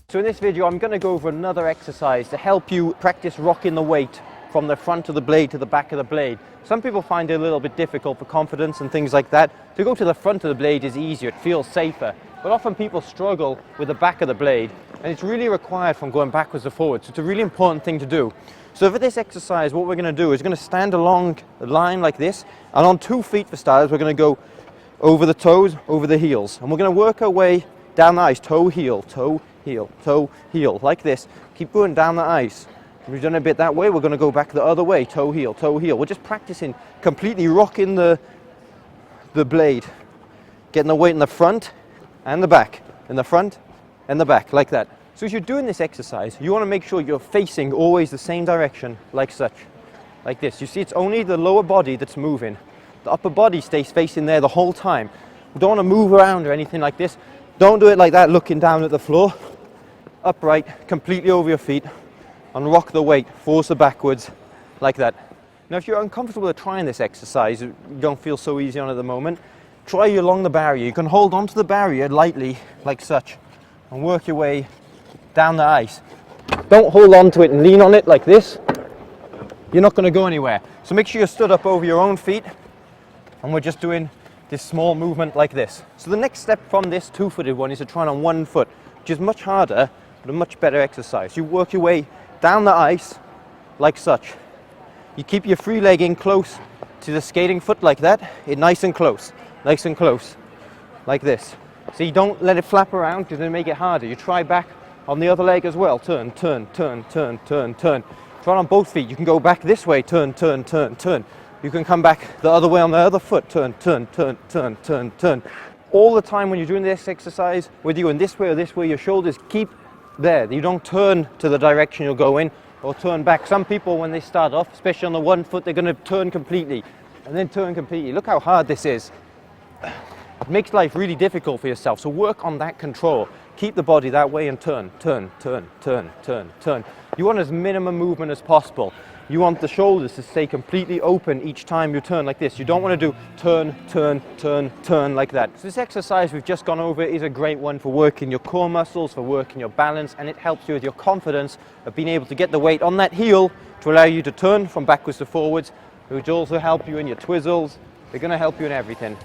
So in this video I'm going to go over another exercise to help you practice rocking the weight from the front of the blade to the back of the blade. Some people find it a little bit difficult for confidence and things like that. To go to the front of the blade is easier, it feels safer, but often people struggle with the back of the blade and it's really required from going backwards to forwards. So it's a really important thing to do. So for this exercise what we're going to do is we're going to stand along the line like this, and on 2 feet for starters we're going to go over the toes, over the heels, and we're going to work our way down the ice, toe, heel, like this. Keep going down the ice. We've done a bit that way, we're going to go back the other way, toe, heel, toe, heel. We're just practicing completely rocking the blade, getting the weight in the front and the back, in the front and the back, like that. So as you're doing this exercise, you want to make sure you're facing always the same direction, like such, like this. You see, it's only the lower body that's moving. The upper body stays facing there the whole time. You don't want to move around or anything like this. Don't do it like that, looking down at the floor. Upright, completely over your feet, and rock the weight, force it backwards, like that. Now if you're uncomfortable with trying this exercise, you don't feel so easy on at the moment, try along the barrier. You can hold onto the barrier lightly, like such, and work your way down the ice. Don't hold on to it and lean on it like this. You're not going to go anywhere. So make sure you're stood up over your own feet, and we're just doing this small movement like this. So the next step from this two-footed one is to try it on 1 foot, which is much harder, but a much better exercise. You work your way down the ice like such. You keep your free leg in close to the skating foot like that, nice and close, like this. So you don't let it flap around because it'll make it harder. You try back on the other leg as well. Turn, turn, turn, turn, turn, turn. Try it on both feet. You can go back this way, turn, turn, turn, turn. You can come back the other way on the other foot, turn, turn, turn, turn, turn, turn. All the time when you're doing this exercise, whether you're in this way or this way, your shoulders keep there. You don't turn to the direction you'll go in or turn back. Some people, when they start off, especially on the 1 foot, they're going to turn completely and then turn completely. Look how hard this is. It makes life really difficult for yourself. So work on that control. Keep the body that way and turn, turn, turn, turn, turn, turn. You want as minimum movement as possible. You want the shoulders to stay completely open each time you turn like this. You don't want to do turn, turn, turn, turn like that. So this exercise we've just gone over is a great one for working your core muscles, for working your balance, and it helps you with your confidence of being able to get the weight on that heel to allow you to turn from backwards to forwards, which also help you in your twizzles. They're going to help you in everything.